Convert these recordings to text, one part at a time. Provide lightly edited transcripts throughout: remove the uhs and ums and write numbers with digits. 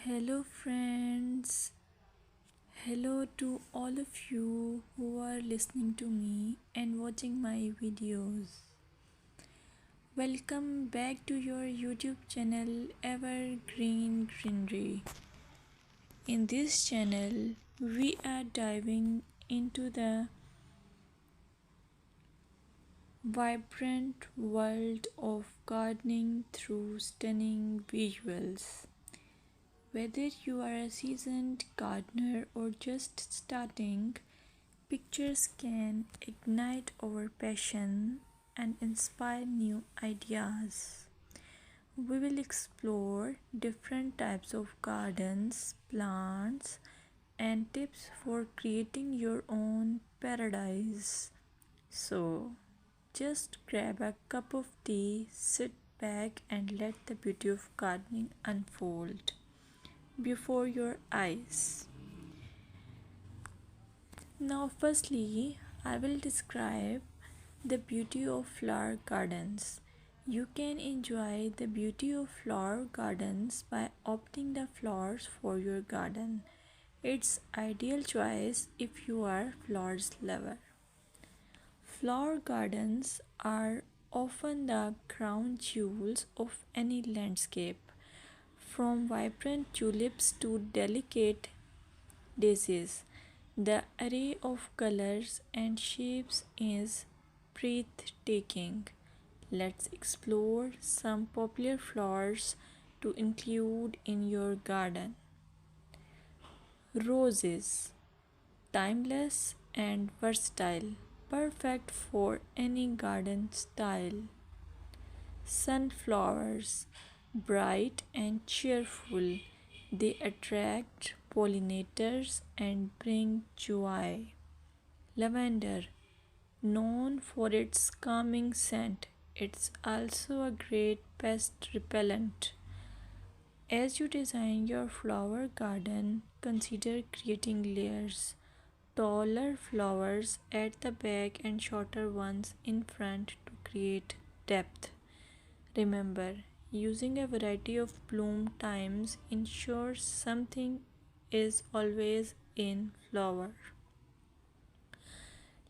Hello, friends. Hello to all of you who are listening to me and watching my videos. Welcome back to your YouTube channel Evergreen Greenery. In this channel, we are diving into the vibrant world of gardening through stunning visuals. Whether you are a seasoned gardener or just starting, pictures can ignite our passion and inspire new ideas. We will explore different types of gardens, plants, and tips for creating your own paradise. So, just grab a cup of tea, sit back, and let the beauty of gardening unfold before your eyes. Now, firstly, I will describe the beauty of flower gardens. You can enjoy the beauty of flower gardens by opting the flowers for your garden. It's ideal choice if you are flowers lover. Flower gardens are often the crown jewels of any landscape, from vibrant tulips to delicate daisies. The array of colors and shapes is breathtaking. Let's explore some popular flowers to include in your garden. Roses, timeless and versatile, perfect for any garden style. Sunflowers, bright and cheerful, they attract pollinators and bring joy. Lavender, known for its calming scent, it's also a great pest repellent. As you design your flower garden, consider creating layers. Taller flowers at the back and shorter ones in front to create depth. Remember, using a variety of bloom times ensures something is always in flower.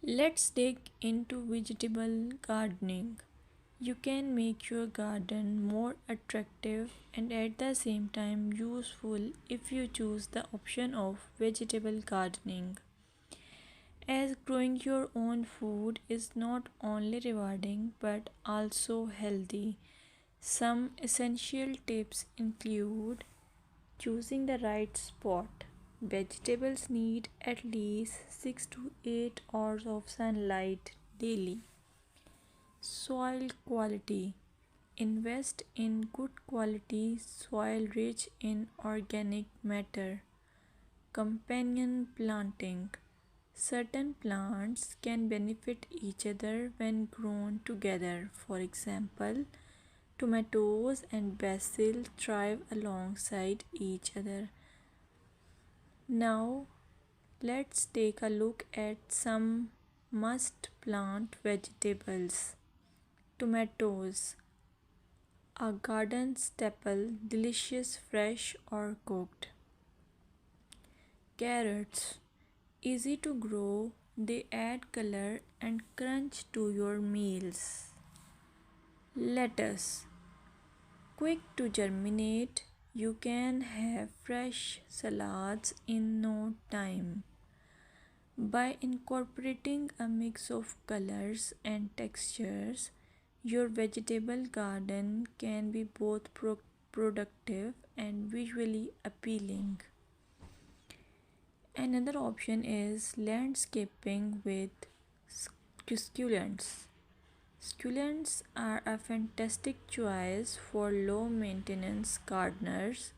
Let's dig into vegetable gardening. You can make your garden more attractive and at the same time useful if you choose the option of vegetable gardening. As growing your own food is not only rewarding but also healthy. Some essential tips include choosing the right spot. Vegetables need at least 6 to 8 hours of sunlight daily. Soil quality. Invest in good quality soil rich in organic matter. Companion planting. Certain plants can benefit each other when grown together. For example, tomatoes and basil thrive alongside each other. Now, let's take a look at some must plant vegetables. Tomatoes, a garden staple, delicious fresh or cooked. Carrots, easy to grow, they add color and crunch to your meals. Lettuce, quick to germinate, you can have fresh salads in no time. By incorporating a mix of colors and textures, your vegetable garden can be both productive and visually appealing. Another option is landscaping with succulents. Succulents are a fantastic choice for low maintenance gardeners.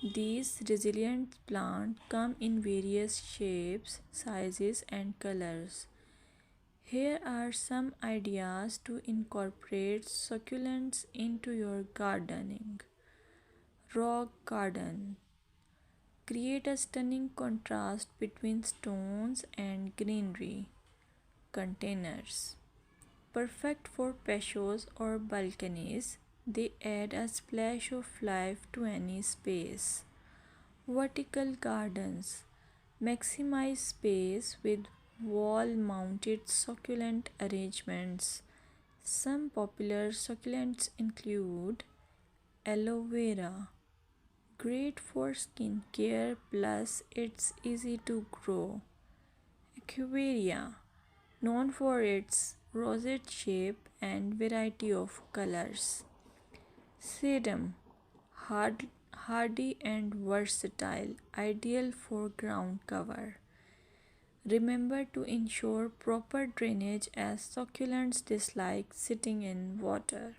These resilient plants come in various shapes, sizes, and colors. Here are some ideas to incorporate succulents into your gardening. Rock garden. Create a stunning contrast between stones and greenery. Containers. Perfect for patios or balconies, they add a splash of life to any space. Vertical gardens maximize space with wall mounted succulent arrangements. Some popular succulents include aloe vera, great for skin care plus it's easy to grow. Echeveria, known for its rosette shape and variety of colors. Sedum, hardy and versatile, ideal for ground cover. Remember to ensure proper drainage as succulents dislike sitting in water.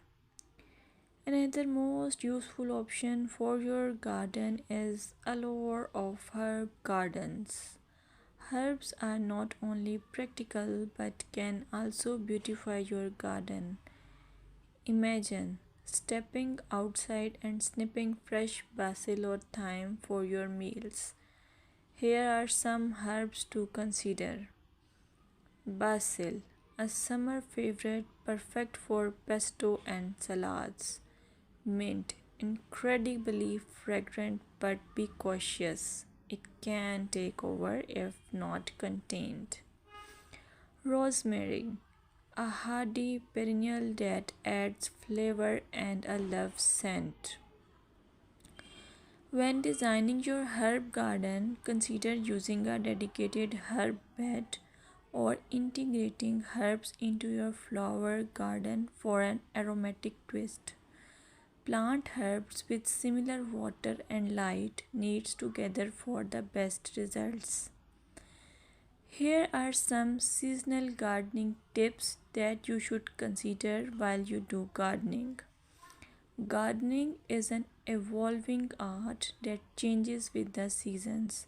Another most useful option for your garden is allure of herb gardens. Herbs are not only practical but can also beautify your garden. Imagine stepping outside and snipping fresh basil or thyme for your meals. Here are some herbs to consider. Basil, a summer favorite perfect for pesto and salads. Mint, incredibly fragrant but be cautious. It can take over if not contained. Rosemary, a hardy perennial that adds flavor and a love scent. When designing your herb garden, consider using a dedicated herb bed or integrating herbs into your flower garden for an aromatic twist. Plant herbs with similar water and light needs together for the best results. Here are some seasonal gardening tips that you should consider while you do gardening. Gardening is an evolving art that changes with the seasons.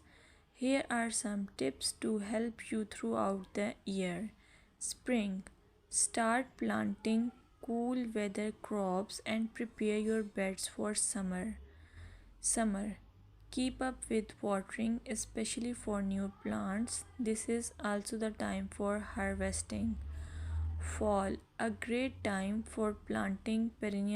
Here are some tips to help you throughout the year. Spring. Start planting cool weather crops and prepare your beds for summer. Summer. Keep up with watering, especially for new plants. This is also the time for harvesting. Fall. A great time for planting perennial